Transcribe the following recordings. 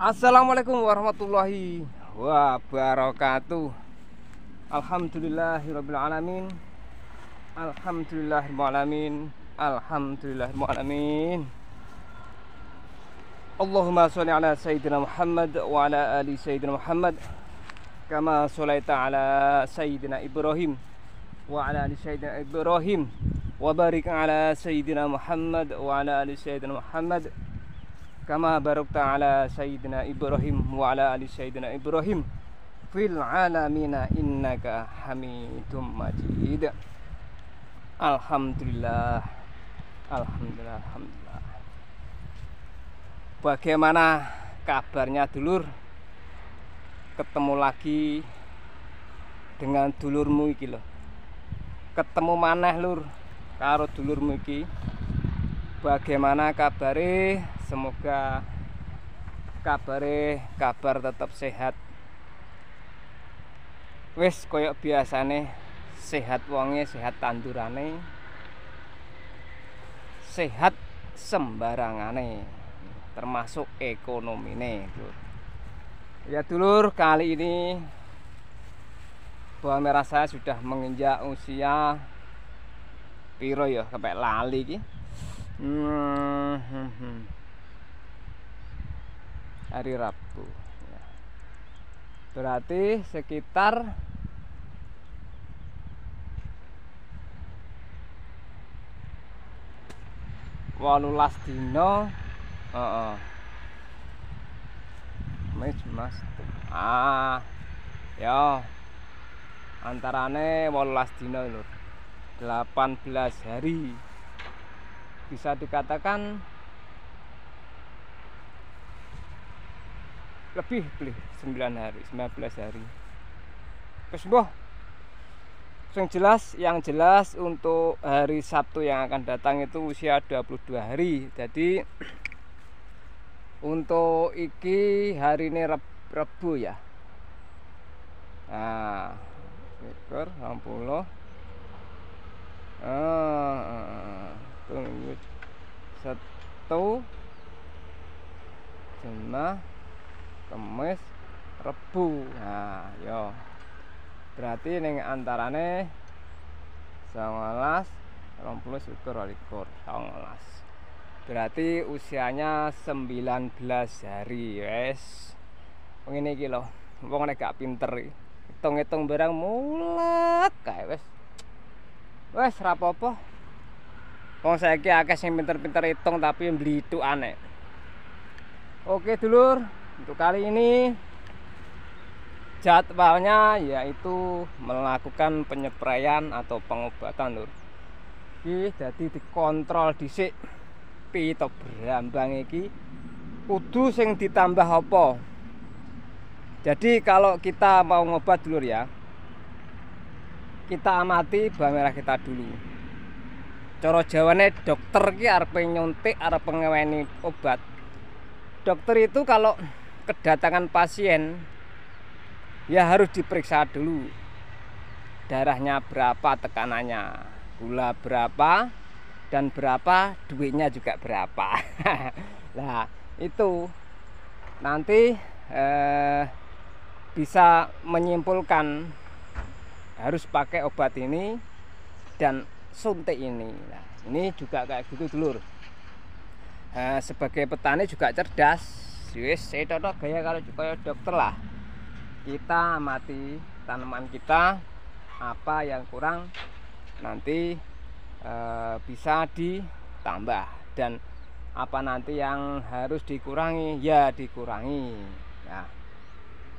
Assalamualaikum warahmatullahi wabarakatuh. Alhamdulillahirrabbilalamin. Alhamdulillahirrabbilalamin. Alhamdulillahirrabbilalamin. Allahumma sholli ala sayyidina Muhammad wa ala ali sayyidina Muhammad kama sholaita ala sayyidina Ibrahim wa ala ali sayyidina Ibrahim wa barik ala sayyidina Muhammad wa ala ali sayyidina Muhammad kama barakta ala sayyidina Ibrahim wa ala ali sayyidina Ibrahim fil alamina innaka hamidum majid. Alhamdulillah. Alhamdulillah. Alhamdulillah. Bagaimana kabarnya dulur? Ketemu lagi dengan dulurmu iki lho. Ketemu maneh lur karo dulurmu iki. Bagaimana kabare? Semoga kabar tetap sehat. Wis koyok biasane, sehat wonge, sehat tandurane, sehat sembarangane, termasuk ekonomine. Ya dulur, kali ini bawang merah saya sudah menginjak usia piro ya, sampai lali iki. Hari Rabu ya. Berarti sekitar 18 dino. Mas ya antarane 18 dino lho, 18 hari, bisa dikatakan lebih 9 hari, 19 hari. Terus boh, yang jelas untuk hari Sabtu yang akan datang itu usia 22 hari. Jadi untuk iki hari ini Rebu ya. Nah, sekitar 60. Tunggu Sabtu, Jumat, Kamis, Rebu. Nah, yo. Berarti ning antarane 19, 20, 21, 19. Berarti usianya 19 hari, wes. Ngene iki lho, wong nek gak pinter iki. Hitung-hitung barang mulek kae wes. Wes ra apa-apa. Wong saiki akeh sing pinter-pinter hitung tapi mblitukane. Oke dulur, untuk kali ini jadwalnya yaitu melakukan penyepraian atau pengobatan lur. Iki dadi dikontrol dhisik pito brambang iki kudu sing ditambah apa. Jadi kalau kita mau ngobat dulur ya, kita amati bawang merah kita dulu. Cara jawane dokter ki arep nyuntik, arep ngeweni obat. Dokter itu kalau kedatangan pasien ya harus diperiksa dulu. Darahnya berapa, tekanannya, gula berapa, dan berapa duitnya juga berapa. Nah, itu nanti bisa menyimpulkan harus pakai obat ini dan suntik ini. Nah, ini juga kayak gitu dulur. Sebagai petani juga cerdas, wis itu gaya kalau kayak dokter lah. Kita amati tanaman kita, apa yang kurang nanti bisa ditambah, dan apa nanti yang harus dikurangi ya dikurangi. Nah,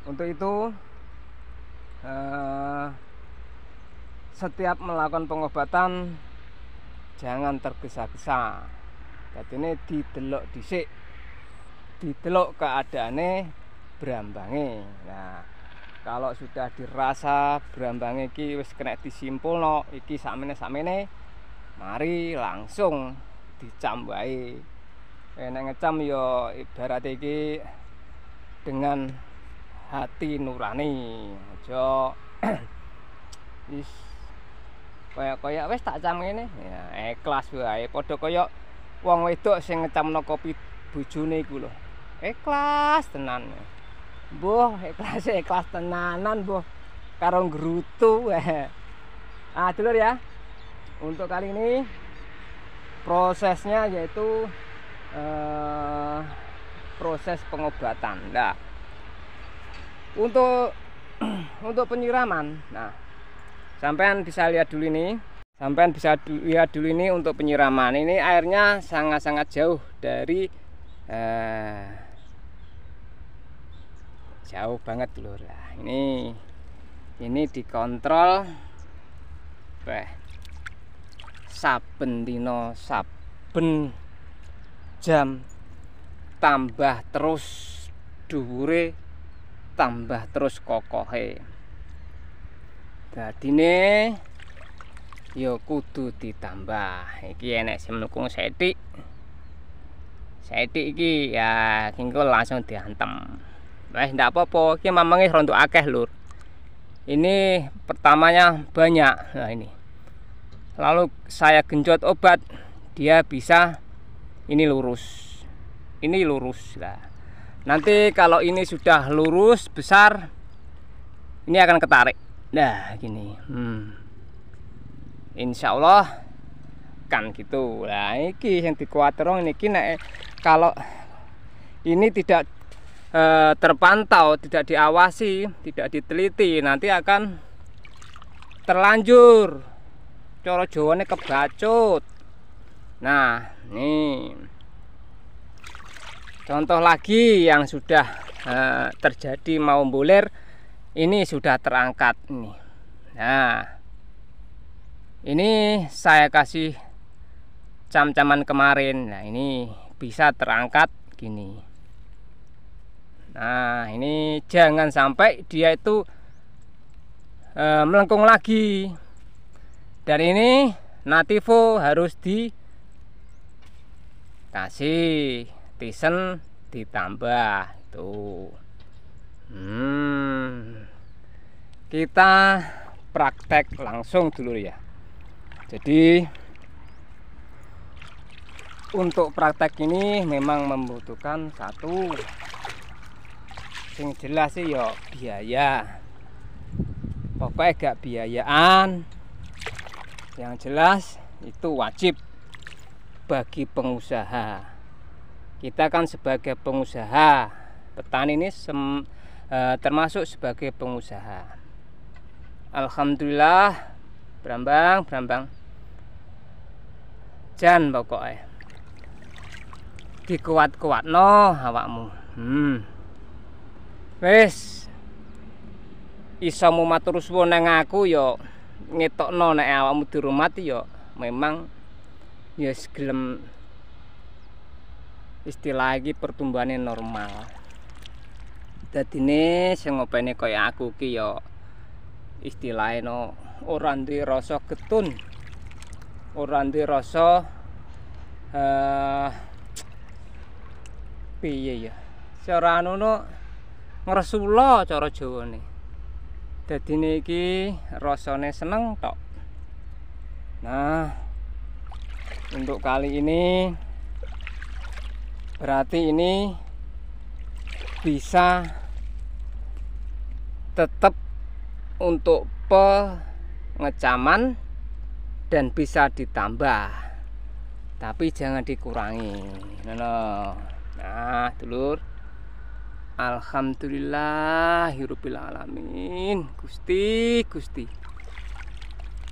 untuk itu setiap melakukan pengobatan jangan tergesa-gesa. Jadi ini didelok dhisik, didelok keadaane brambange. Nah, kalau sudah dirasa brambang iki wis kena disimpulno iki sakmene mari langsung dicam wae. Nek ngecam ya ibarat iki dengan hati nurani, aja wis kaya wis tak cam ngene ya ikhlas wae. Padha kaya wong wedok sing ngecamno kopi bojone iku lho. Ikhlas tenan. Mbuh, ikhlas tenanan, mbuh. Karo ngrutu. Ah, dulur ya. Untuk kali ini prosesnya yaitu proses pengobatan. Nah, untuk penyiraman. Nah, sampean bisa lihat dulu ini. Untuk penyiraman. Ini airnya sangat-sangat jauh dari jauh banget dulur. Nah, ini dikontrol saben dino saben jam, tambah terus dhuwure, tambah terus kokohe. Dadine ya kudu ditambah. Iki enek sing mlukung sethik iki ya kengko langsung diantem. Wes ndak apa-apa, iki mamenge rontok akeh lur. Ini pertamanya banyak. Nah, ini. Lalu saya genjot obat, dia bisa ini lurus. Ini lurus lah. Nanti kalau ini sudah lurus besar, ini akan ketarik. Nah, gini. Insya Allah kan gitu. Nah, iki yang dikuatir ini nek kalau ini tidak terpantau, tidak diawasi, tidak diteliti, nanti akan terlanjur. Cara Jawane kebacut. Nah, nih contoh lagi yang sudah terjadi mau bulir, ini sudah terangkat ini. Nah, ini saya kasih cam-caman kemarin. Nah, ini bisa terangkat gini. Nah, ini jangan sampai dia itu melengkung lagi. Dan ini Nativo harus dikasih tisen ditambah tuh. Kita praktek langsung dulu ya. Jadi untuk praktek ini memang membutuhkan satu sing jelas sih ya biaya. Pokoknya gak biayaan. Yang jelas itu wajib bagi pengusaha. Kita kan sebagai pengusaha, petani ini termasuk sebagai pengusaha. Alhamdulillah, brambang jan pokoknya dikuat-kuat no awakmu. Wes iso matur suwun nang aku yo ngetokno nek awakmu dirumati yo memang ya gelem istilah iki pertumbuhane normal. Dadine sing ngopeni kaya aku ki yo istilahé no ora duwe rasa getun, ora duwe rasa piye ya cara ngono ngresula cara Jawane. Dadine iki rasane seneng tok. Nah, untuk kali ini berarti ini bisa tetap untuk pengecaman dan bisa ditambah, tapi jangan dikurangi. Nah, dulur, alhamdulillahirabbil alamin. Gusti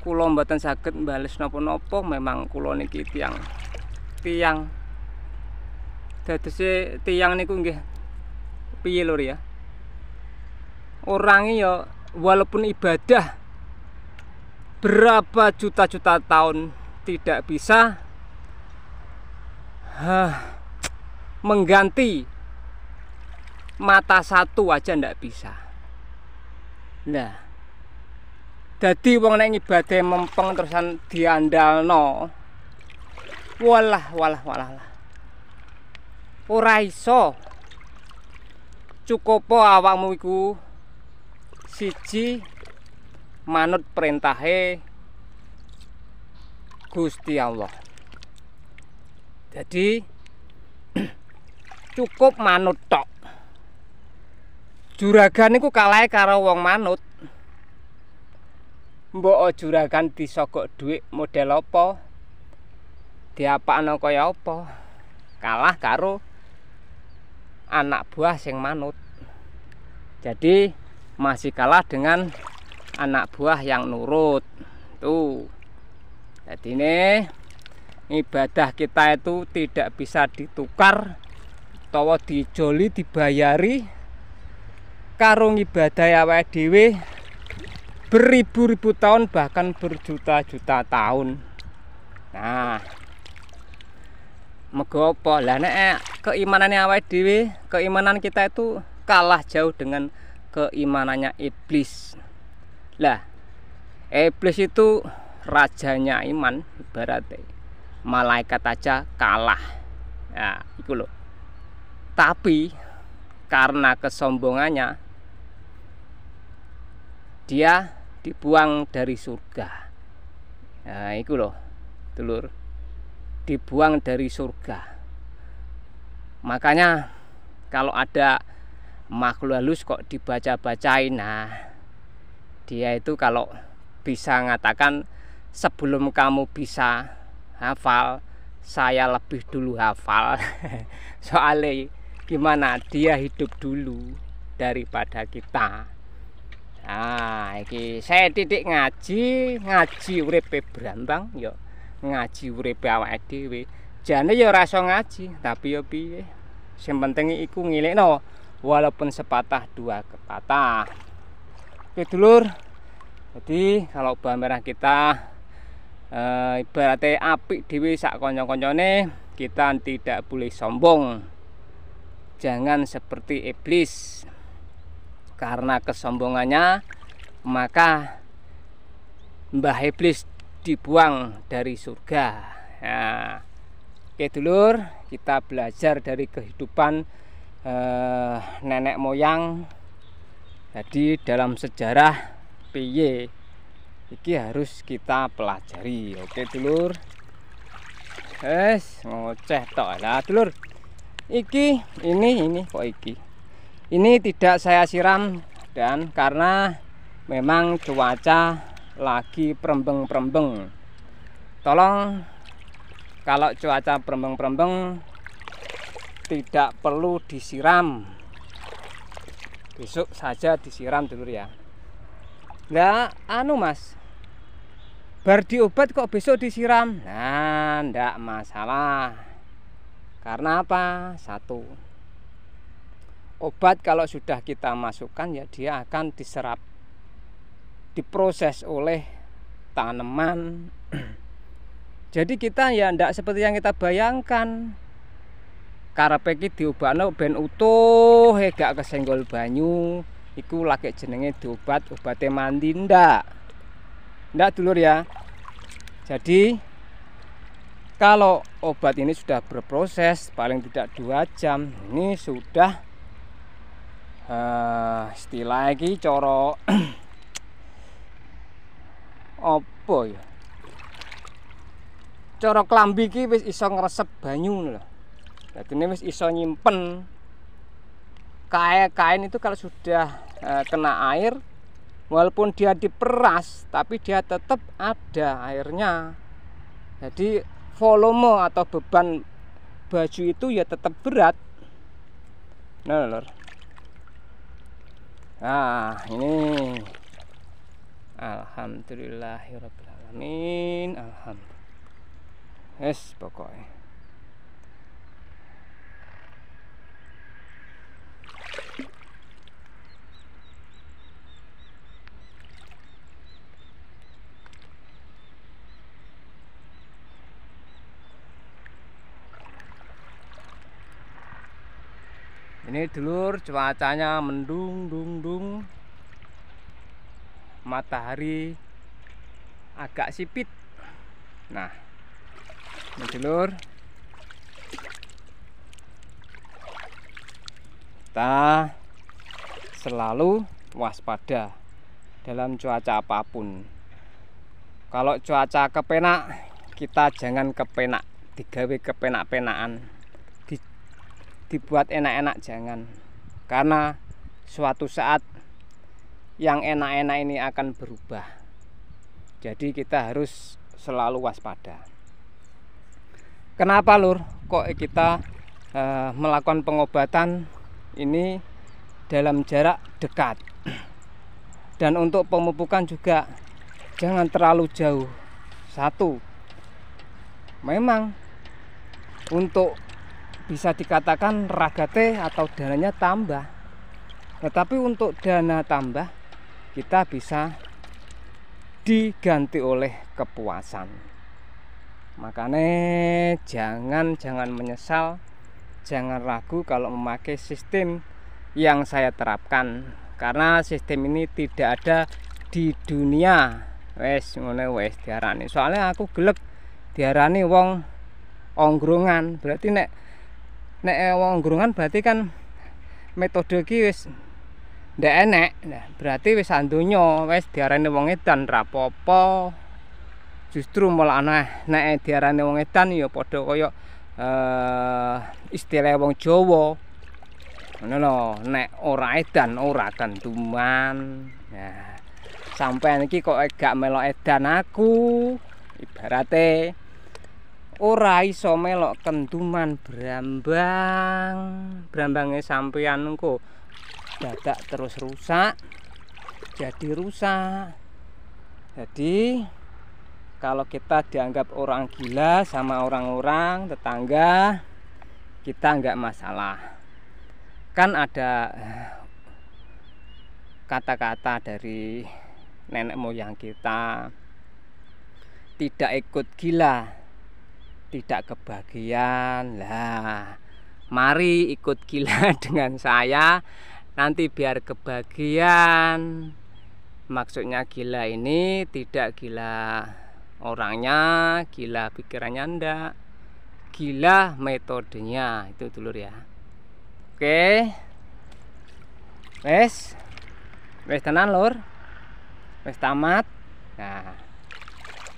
kula mboten saged mbales napa-napa, memang kula niki tiyang dadose tiyang niku nggih piye lur ya, orangnya ya walaupun ibadah berapa juta-juta tahun tidak bisa mengganti mata satu aja ndak bisa. Nah, dadi wong nek ibadah mempeng terusan diandalno, walah ora iso. Cukup awakmu iku siji manut perintahe Gusti Allah. Jadi cukup manut tok. Juragan niku kalah karo wong manut. Mbok juragan disogok dhuwit model apa? Diapakno kaya apa? Kalah karo anak buah sing manut. Jadi masih kalah dengan anak buah yang nurut. Tuh. Jadi ini ibadah kita itu tidak bisa ditukar utawa dijoli dibayari karo ibadah awake dhewe beribu-ribu tahun bahkan berjuta-juta tahun. Nah, mergo apa? Lah nek keimanane awake dhewe, keimanan kita itu kalah jauh dengan keimanannya iblis. Lah, iblis itu rajanya iman, ibaratnya malaikat aja kalah. Ya, itu loh. Tapi karena kesombongannya dia dibuang dari surga. Nah, itu loh, dulur. Dibuang dari surga. Makanya kalau ada makhluk halus kok dibaca-bacain, nah dia itu kalau bisa mengatakan sebelum kamu bisa hafal, saya lebih dulu hafal. Soalnya gimana, dia hidup dulu daripada kita. Nah, iki saya titik ngaji uripe Brambang ya. Ngaji uripe awake dhewe. Jane ya ora iso ngaji, tapi ya piye. Sing penting iku ngilekno walaupun sepatah dua kepatah. Oke, dulur. Jadi kalau bahan merah kita ibaratnya apik dhewe sak kanca-kancane, kita tidak boleh sombong. Jangan seperti iblis. Karena kesombongannya maka Mbah Iblis dibuang dari surga. Nah, oke dulur, kita belajar dari kehidupan nenek moyang. Jadi dalam sejarah piye iki harus kita pelajari. Oke dulur, ngoceh tok lah dulur. Ini kok iki. Ini tidak saya siram dan karena memang cuaca lagi perembeng-perembeng. Tolong kalau cuaca perembeng-perembeng tidak perlu disiram. Besok saja disiram dulu ya. Nah, Mas. Bar diobat kok besok disiram? Nah, ndak masalah. Karena apa? Satu, obat kalau sudah kita masukkan ya dia akan diserap, diproses oleh tanaman. Jadi kita ya ndak seperti yang kita bayangkan. Karepe iki diobakno ben utuh gak kesenggol banyu, iku lagi jenenge diobat obate mandi ndak dulur ya. Jadi kalau obat ini sudah berproses paling tidak 2 jam, ini sudah istilah iki cara apa ya, cara klambi iki wis iso ngresep banyu lho. Dadi wis iso nyimpen. Kain itu kalau sudah kena air, walaupun dia diperas tapi dia tetap ada airnya. Jadi volume atau beban baju itu ya tetap berat. Nah lor. Nah ini alhamdulillahirabbil alamin. Alhamdulillah. Pokoknya ini dulur, cuacanya mendung dung, matahari agak sipit. Nah ini dulur, kita selalu waspada dalam cuaca apapun. Kalau cuaca kepenak, kita jangan kepenak, digawe kepenak-penakan, dibuat enak-enak jangan, karena suatu saat yang enak-enak ini akan berubah. Jadi kita harus selalu waspada. Kenapa Lur kok kita melakukan pengobatan ini dalam jarak dekat? Dan untuk pemupukan juga jangan terlalu jauh. Satu, memang untuk bisa dikatakan ragate atau dananya tambah, tetapi untuk dana tambah kita bisa diganti oleh kepuasan. Makanya jangan menyesal, jangan ragu kalau memakai sistem yang saya terapkan, karena sistem ini tidak ada di dunia. Wes ngene wes diarani. Soalnya aku gelek diarani wong onggrongan. Berarti nek wong onggrongan berarti kan metode iki wis ndak enek. Nah, berarti wis andonyo wis diarani wong edan rapopo. Justru malah nek diarani wong edan ya padha kaya istilah wong Jawa. Ngono lho, nek ora edan ora ganduman. Nah, sampean iki kok gak melok edan aku, ibarate ora iso melok kenduman brambangnya sampean engko dadak terus rusak, jadi rusak. Jadi kalau kita dianggap orang gila sama orang-orang tetangga, kita nggak masalah. Kan ada kata-kata dari nenek moyang kita, tidak ikut gila tidak kebagian. Lah, mari ikut gila dengan saya, nanti biar kebagian. Maksudnya gila ini tidak gila orangnya, gila pikirannya ndak, gila metodenya. Itu dulur ya. Oke, wes tenan Lur, wes tamat. Nah,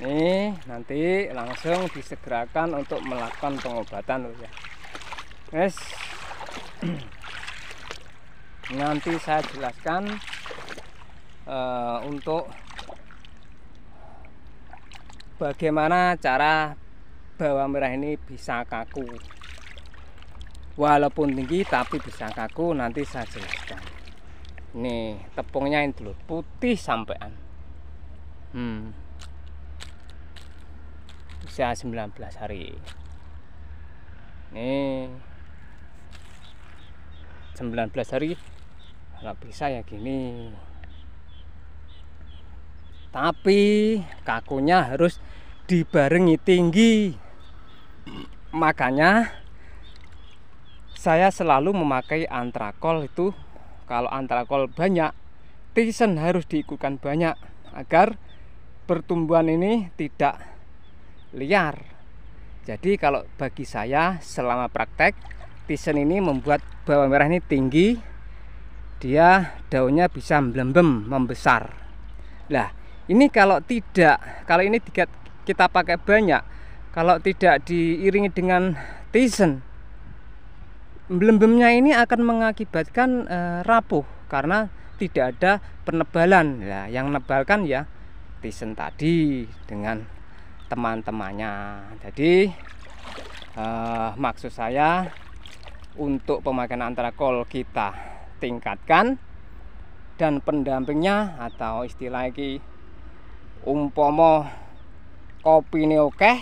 ini nanti langsung disegerakan untuk melakukan pengobatan Lur ya. Wes nanti saya jelaskan untuk bagaimana cara bawang merah ini bisa kaku. Walaupun tinggi tapi bisa kaku, nanti saya jelaskan. Nih tepungnya ini dulu putih sampean. Usia 19 hari. Nih 19 hari nggak bisa ya gini. Tapi kakunya harus dibarengi tinggi. Makanya saya selalu memakai antrakol itu. Kalau antrakol banyak, tisen harus diikutkan banyak agar pertumbuhan ini tidak liar. Jadi kalau bagi saya selama praktek, tisen ini membuat bawang merah ini tinggi, dia daunnya bisa melembem, membesar. Nah, ini kalau ini kita pakai banyak, kalau tidak diiringi dengan tisen, belembemnya ini akan mengakibatkan rapuh karena tidak ada penebalan. Nah, yang menebalkan ya tisen tadi dengan teman-temannya. Jadi maksud saya untuk pemakaian antrakol kita tingkatkan, dan pendampingnya atau istilah iki umpomo kopi ini oke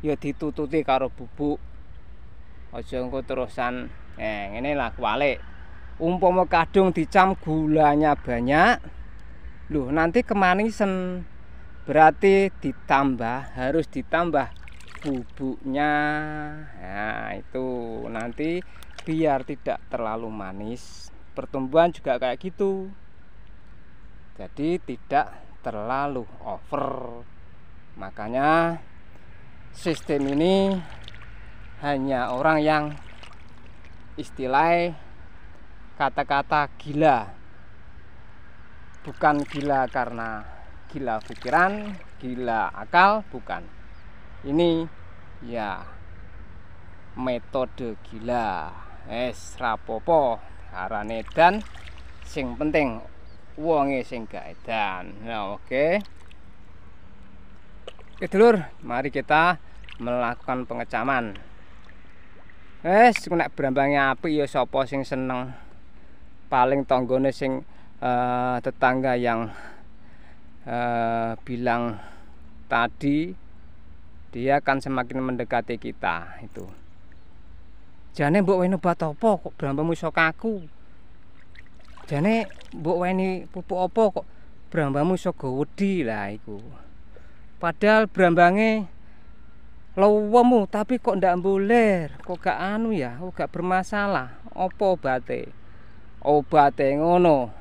ya ditututi karo bubuk. Aja engko terusan ngene lah kualik. Umpama kadung dicam gulanya banyak, loh nanti kemanisen. Berarti harus ditambah bubuknya. Nah, itu nanti biar tidak terlalu manis. Pertumbuhan juga kayak gitu. Jadi tidak terlalu over. Makanya sistem ini hanya orang yang istilah kata-kata gila, bukan gila karena gila pikiran, gila akal, bukan. Ini ya metode gila. rapopo arane dan sing penting wonge sing gak edan. Nah, oke. Oke dulur, mari kita melakukan pengecaman. Nek brambangnya apik ya sapa sing seneng. Paling tanggane sing tetangga yang bilang tadi, dia akan semakin mendekati kita itu. Jane mbok weni obat apa kok brambangmu iso kaku? Jane mbok weni pupuk apa kok brambangmu iso gawedi lah iku. Padahal brambange lowemu tapi kok ndak mbulir, kok gak anu ya, kok gak bermasalah. Apa obate? Obate ngono.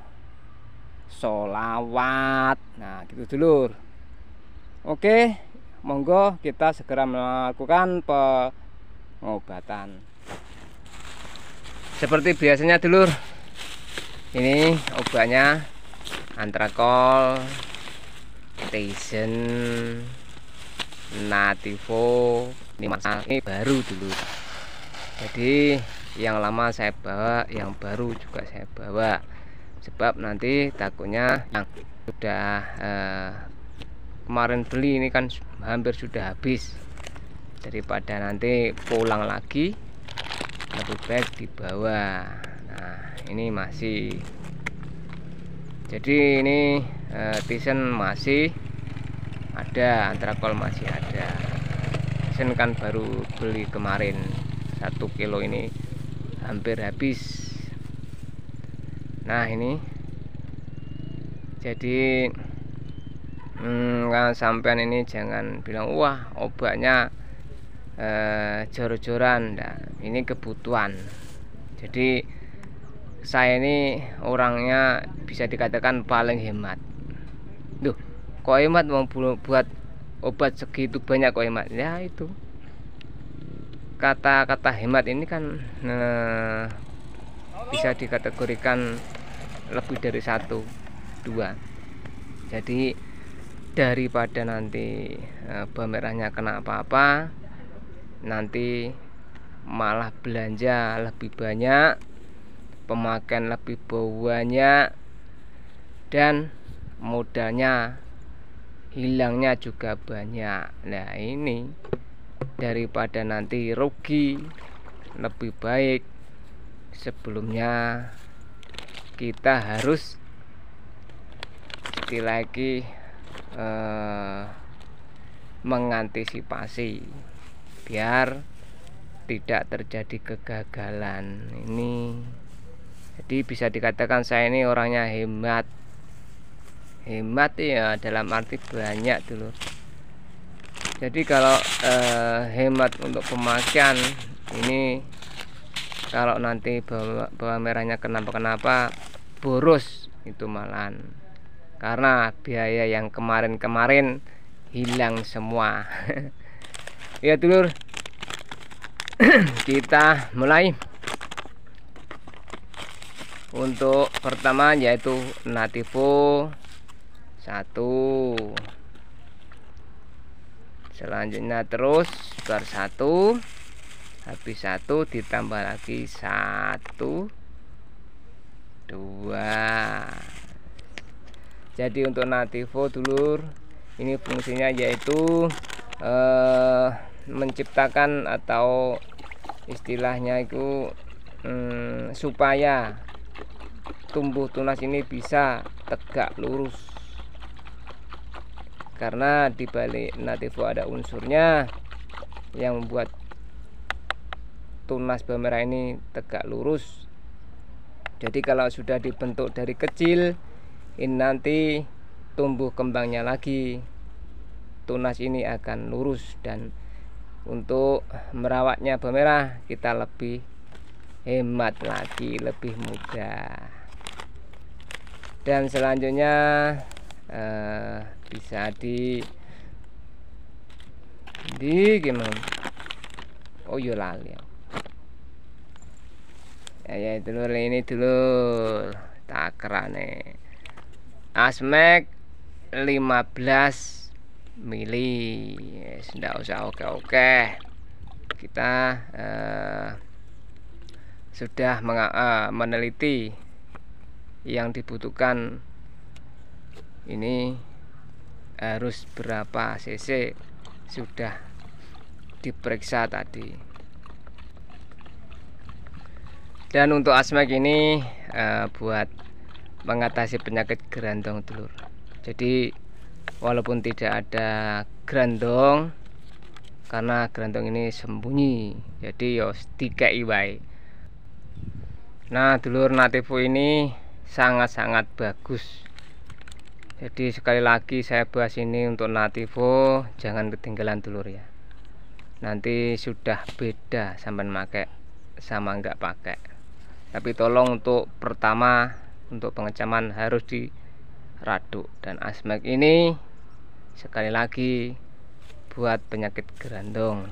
Sholawat. Nah, gitu dulur. Oke, monggo kita segera melakukan pengobatan. Seperti biasanya dulur, ini obatnya Antrakol, Tyson, Nativo. Ini baru dulu. Jadi yang lama saya bawa, yang baru juga saya bawa. Sebab nanti takutnya yang sudah kemarin beli ini kan hampir sudah habis. Daripada nanti pulang lagi, lebih baik dibawa. Nah, ini masih. Jadi ini Tyson masih ada, Antrakol masih ada. Tyson kan baru beli kemarin 1 kilo, ini hampir habis. Nah, ini jadi sampean ini jangan bilang wah obatnya jor-joran. Nah, ini kebutuhan. Jadi saya ini orangnya bisa dikatakan paling hemat. Duh, kok hemat mau buat obat segitu banyak kok hemat? Ya itu. Kata-kata hemat ini kan bisa dikategorikan lebih dari 1, 2. Jadi daripada nanti bawang merahnya kena apa-apa, nanti malah belanja lebih banyak, pemakaian lebih banyak, dan modalnya hilangnya juga banyak. Nah, ini daripada nanti rugi, lebih baik sebelumnya kita harus lagi mengantisipasi biar tidak terjadi kegagalan ini. Jadi bisa dikatakan saya ini orangnya hemat ya, dalam arti banyak dulu. Jadi kalau hemat untuk pemakaian ini, kalau nanti bawang merahnya kenapa boros itu malahan, karena biaya yang kemarin hilang semua. Ya dulur, kita mulai. Untuk pertama yaitu Nativo 1, selanjutnya terus bar 1, habis 1 ditambah lagi 1, 2. Jadi untuk Nativo dulur, ini fungsinya yaitu menciptakan atau istilahnya itu supaya tumbuh tunas ini bisa tegak lurus. Karena di balik Nativo ada unsurnya yang membuat tunas bawang merah ini tegak lurus. Jadi kalau sudah dibentuk dari kecil, ini nanti tumbuh kembangnya lagi, tunas ini akan lurus. Dan untuk merawatnya bawang merah kita lebih hemat lagi, lebih mudah. Dan selanjutnya bisa di gimana? Oh iya lali ya dulur, ini dulu takrane Asmek 15 mili. Nggak usah oke-oke, kita sudah meneliti yang dibutuhkan ini harus berapa cc, sudah diperiksa tadi. Dan untuk Asmack ini buat mengatasi penyakit gerandong dulur. Jadi walaupun tidak ada gerandong, karena gerandong ini sembunyi, jadi yo dikai wae. Nah dulur, Nativo ini sangat-sangat bagus. Jadi sekali lagi saya bahas ini untuk Nativo, jangan ketinggalan dulur ya. Nanti sudah beda sampean pakai sama enggak pakai. Tapi tolong untuk pertama, untuk pengecaman harus diraduk. Dan Asmack ini sekali lagi buat penyakit gerandong.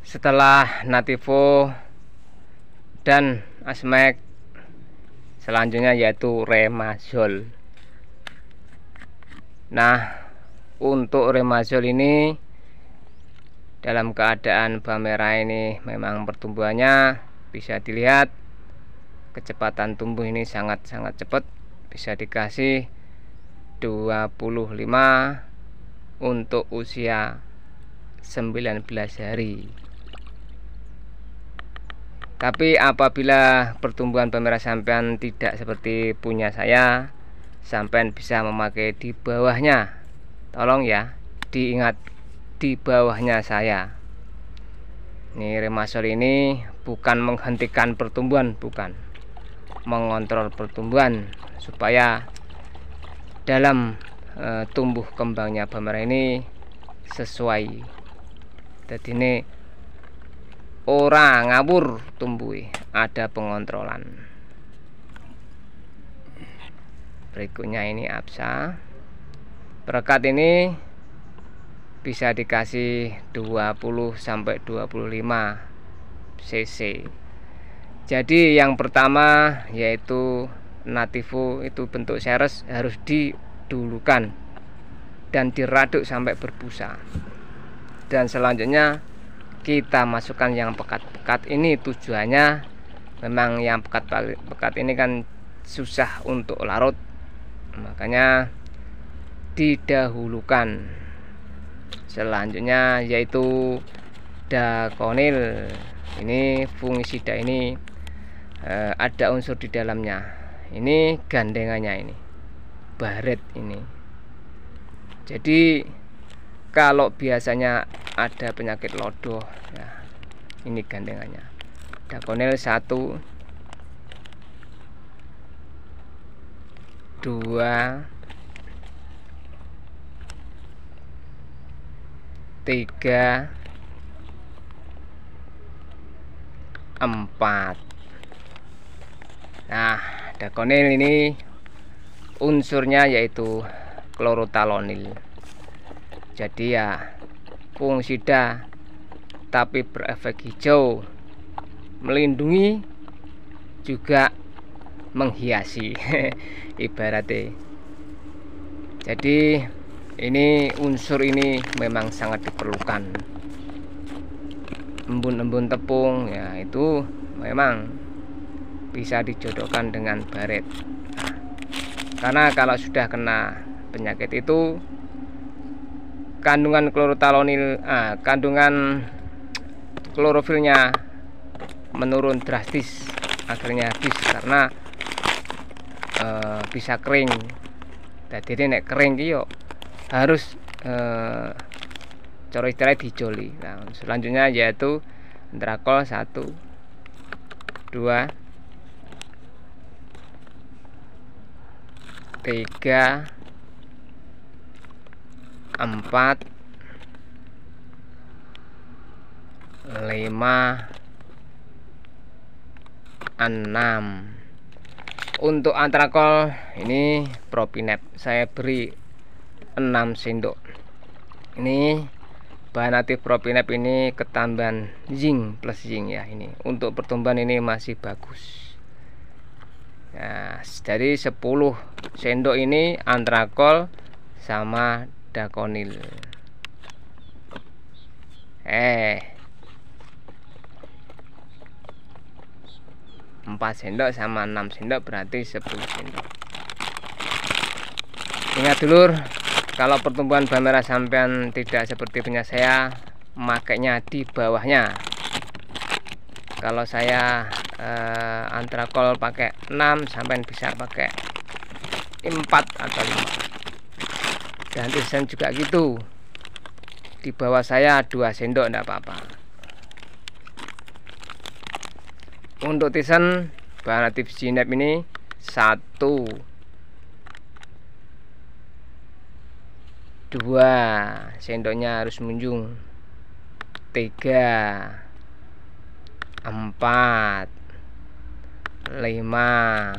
Setelah Nativo dan Asmack, selanjutnya yaitu Remazol. Nah untuk Remazol ini dalam keadaan bawang merah ini memang pertumbuhannya bisa dilihat, kecepatan tumbuh ini sangat-sangat cepat, bisa dikasih 25 untuk usia 19 hari. Tapi apabila pertumbuhan bawang merah sampean tidak seperti punya saya, sampean bisa memakai di bawahnya. Tolong ya, diingat di bawahnya saya. Ini Remazol ini bukan menghentikan pertumbuhan, bukan, mengontrol pertumbuhan supaya dalam tumbuh kembangnya bawang merah ini sesuai. Jadi ini orang ngawur tumbuh, ada pengontrolan. Berikutnya ini Absa. Perekat ini bisa dikasih 20 sampai 25 cc. Jadi yang pertama yaitu Nativo itu bentuk seres harus didulukan dan diraduk sampai berbusa. Dan selanjutnya kita masukkan yang pekat-pekat. Ini tujuannya memang yang pekat ini kan susah untuk larut, makanya didahulukan. Selanjutnya yaitu Dakonil. Ini fungisida ini ada unsur di dalamnya. Ini gandengannya ini baret ini. Jadi kalau biasanya ada penyakit lodoh ya, ini gandengannya. Dakonil 1, 2, 3, 4. Nah Dakonil ini unsurnya yaitu klorotalonil. Jadi ya fungisida tapi berefek hijau, melindungi juga menghiasi ibaratnya. Jadi ini unsur ini memang sangat diperlukan. Embun-embun tepung ya itu memang bisa dijodohkan dengan baret. Nah, karena kalau sudah kena penyakit itu kandungan kandungan klorofilnya menurun drastis, akhirnya habis karena bisa kering. Jadi nek kering ki yo harus cara istilah dijoli. Nah, selanjutnya yaitu Drakol 1, 2, 3, 4, 5, 6. Untuk Antrakol ini Propinep saya beri 6 sendok. Ini bahan aktif Propinep ini ketambahan zinc plus zinc ya. Ini untuk pertumbuhan ini masih bagus. Nah, dari 10 sendok ini Antrakol sama Dakonil. 4 sendok sama 6 sendok berarti 10 sendok. Ingat dulur, kalau pertumbuhan bawang merah sampean tidak seperti punya saya, makainya di bawahnya. Kalau saya antrakol pakai 6, sampean bisa pakai 4 atau 5. Dan tisen juga gitu, di bawah saya 2 sendok enggak apa-apa. Untuk tisen bahan aktif Zineb ini 1, 2 sendoknya harus munjung, 3, 4, 5,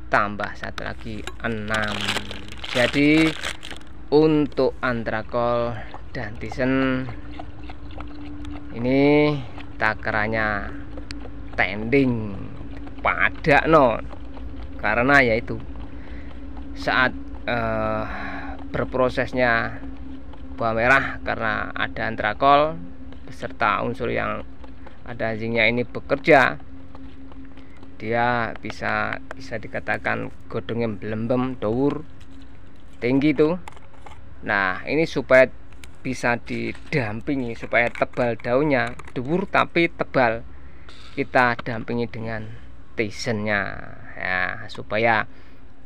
tambah 1 lagi 6. Jadi untuk antrakol dan tisen ini takarannya tending pada no, karena yaitu saat berprosesnya bawang merah karena ada antrakol beserta unsur yang ada zincnya ini bekerja, dia bisa dikatakan godongnya belembem daur tinggi tuh. Nah ini supaya bisa didampingi supaya tebal daunnya, dhuwur tapi tebal, kita dampingi dengan tisennya ya, supaya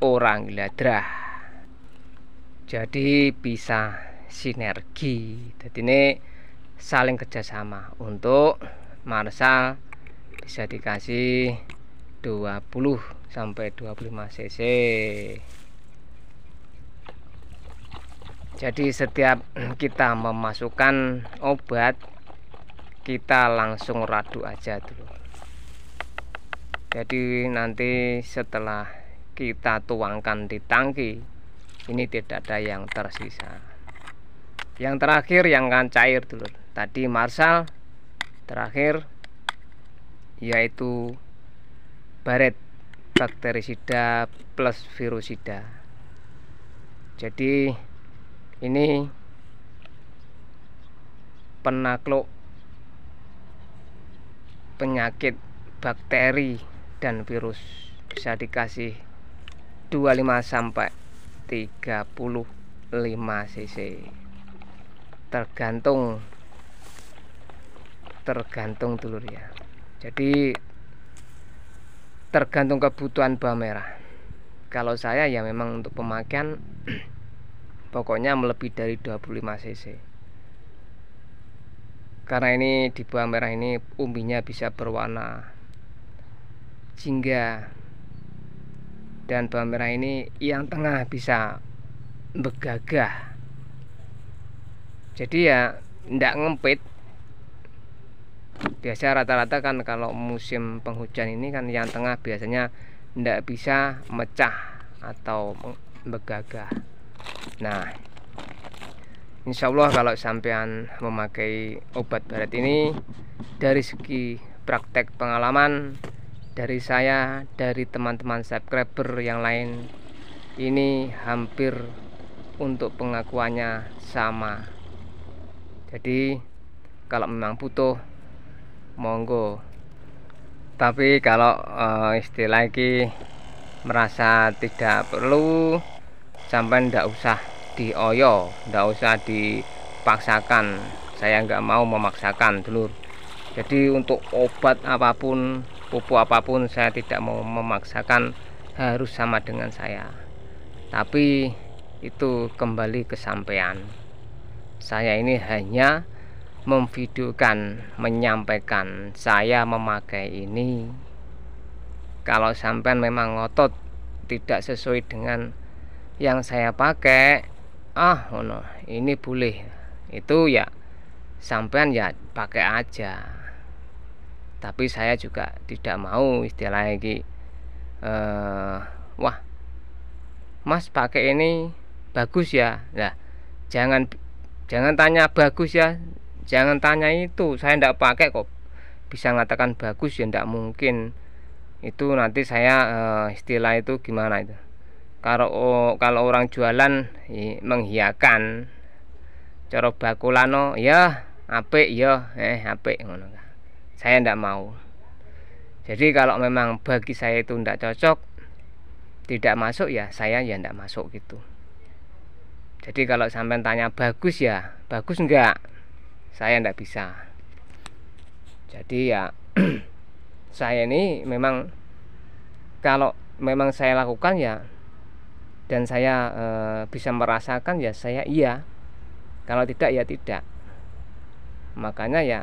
orang gladrah, jadi bisa sinergi. Jadi ini saling kerjasama. Untuk marsal bisa dikasih 20 sampai 25 cc. Jadi setiap kita memasukkan obat, kita langsung radu aja dulu. Jadi nanti setelah kita tuangkan di tangki, ini tidak ada yang tersisa. Yang terakhir yang akan cair dulu, tadi marsal, terakhir yaitu baret bakterisida plus virusida. Jadi ini penakluk penyakit bakteri dan virus, bisa dikasih 25 sampai 35 cc, tergantung dulur ya. Jadi tergantung kebutuhan bawang merah. Kalau saya ya memang untuk pemakaian pokoknya melebihi dari 25 cc, karena ini di bawang merah ini umbinya bisa berwarna jingga, dan bawang merah ini yang tengah bisa begagah. Jadi ya ndak ngempit. Biasa rata-rata kan kalau musim penghujan ini kan yang tengah biasanya ndak bisa mecah atau begagah. Nah insya Allah kalau sampean memakai obat baret ini, dari segi praktek pengalaman dari saya, dari teman-teman subscriber yang lain, ini hampir untuk pengakuannya sama. Jadi kalau memang butuh, monggo. Tapi kalau istilah lagi merasa tidak perlu, sampai ndak usah dioyo, ndak usah dipaksakan. Saya nggak mau memaksakan dulur. Jadi untuk obat apapun, pupuk apapun, saya tidak mau memaksakan harus sama dengan saya. Tapi itu kembali ke sampean. Saya ini hanya memvideokan, menyampaikan saya memakai ini. Kalau sampean memang ngotot tidak sesuai dengan yang saya pakai, ini boleh, itu ya sampean ya pakai aja. Tapi saya juga tidak mau istilah lagi wah mas pakai ini bagus ya. Nah jangan tanya bagus ya, jangan tanya itu, saya tidak pakai kok bisa mengatakan bagus ya, tidak mungkin. Itu nanti saya istilah itu gimana itu, kalau orang jualan menghiakan cara bakulano ya apik ya apik ngono. saya tidak mau. Jadi kalau memang bagi saya itu tidak cocok, tidak masuk, ya saya ya tidak masuk gitu. Jadi kalau sampai tanya bagus, ya bagus enggak, saya tidak bisa. Jadi ya saya ini memang, kalau memang saya lakukan ya, dan saya bisa merasakan, ya saya iya. Kalau tidak ya tidak. Makanya ya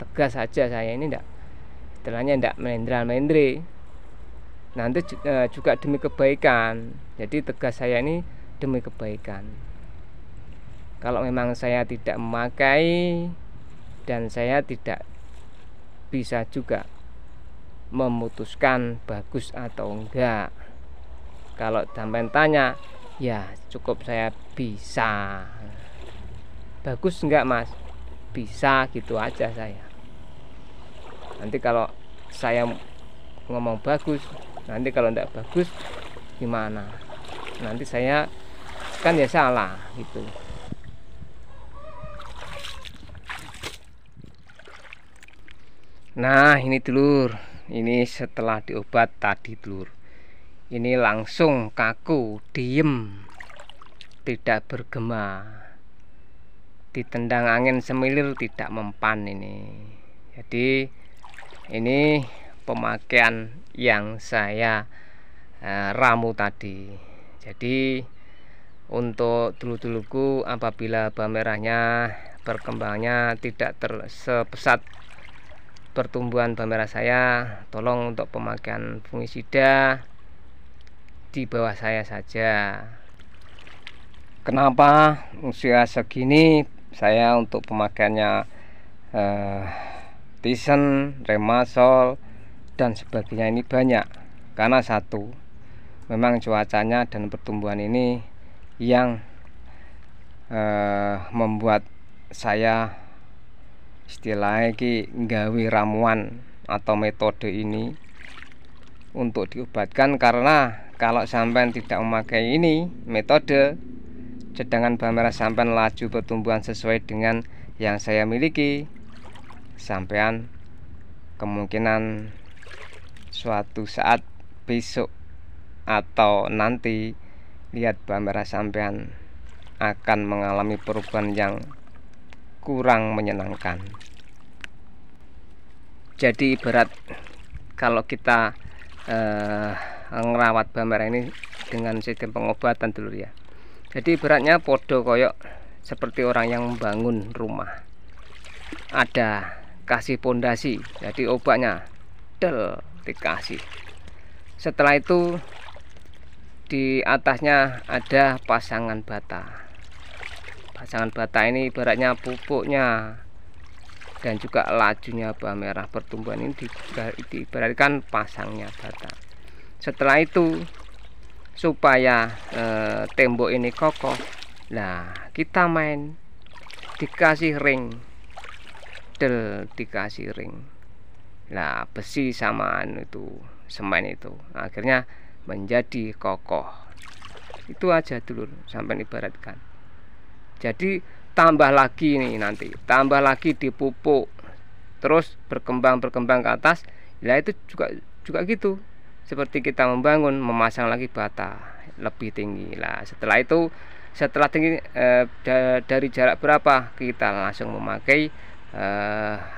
tegas saja, saya ini tidak, istilahnya tidak melendra-melendri. Nanti juga demi kebaikan. Jadi tegas saya ini demi kebaikan. Kalau memang saya tidak memakai, dan saya tidak bisa juga memutuskan bagus atau enggak. Kalau sampai tanya, ya cukup saya bisa. Bagus enggak mas? Bisa, gitu aja saya. Nanti kalau saya ngomong bagus, nanti kalau enggak bagus gimana? Nanti saya kan ya salah gitu. Nah ini dulur, ini setelah diobat tadi dulur, ini langsung kaku, diem, tidak bergema, ditendang angin semilir tidak mempan ini. Jadi ini pemakaian yang saya ramu tadi. Jadi untuk dulur-dulurku, apabila bahan merahnya perkembangannya tidak sepesat pertumbuhan bahan merah saya, tolong untuk pemakaian fungisida di bawah saya saja. Kenapa usia segini saya untuk pemakaiannya Tisen, Remasol dan sebagainya ini banyak? Karena satu, memang cuacanya dan pertumbuhan ini yang membuat saya istilahnya nggawe ramuan atau metode ini untuk diobatkan. Karena kalau sampai tidak memakai ini metode, sedangkan bahan merah sampai laju pertumbuhan sesuai dengan yang saya miliki, sampean kemungkinan suatu saat besok atau nanti lihat bahan merah sampean akan mengalami perubahan yang kurang menyenangkan. Jadi ibarat kalau kita ngerawat bahan merah ini dengan sistem pengobatan dulu ya. Jadi ibaratnya podo koyok seperti orang yang membangun rumah. Ada kasih pondasi, jadi obatnya del dikasih. Setelah itu di atasnya ada pasangan bata. Pasangan bata ini ibaratnya pupuknya dan juga lajunya bahan merah pertumbuhan ini diibaratkan pasangnya bata. Setelah itu supaya tembok ini kokoh, nah kita main dikasih ring, dikasih ring, nah besi samaan itu semen itu akhirnya menjadi kokoh. Itu aja dulu sampai ibaratkan. Jadi tambah lagi nih, nanti tambah lagi dipupuk terus berkembang ke atas. Nah itu juga gitu, seperti kita membangun, memasang lagi bata lebih tinggi. Lah setelah itu, setelah tinggi dari jarak berapa kita langsung memakai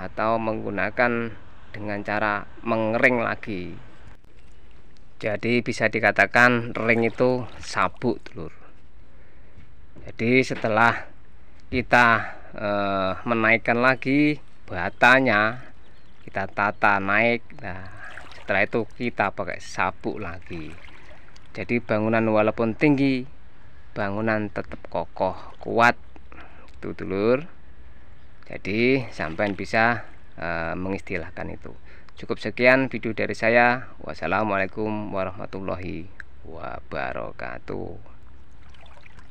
atau menggunakan dengan cara mengering lagi. Jadi bisa dikatakan ring itu sabuk dulur. Jadi setelah kita menaikkan lagi batanya, kita tata naik. Nah setelah itu kita pakai sabuk lagi. Jadi bangunan walaupun tinggi, bangunan tetap kokoh kuat itu dulur. Jadi sampai bisa mengistilahkan itu. Cukup sekian video dari saya. Wassalamualaikum warahmatullahi wabarakatuh.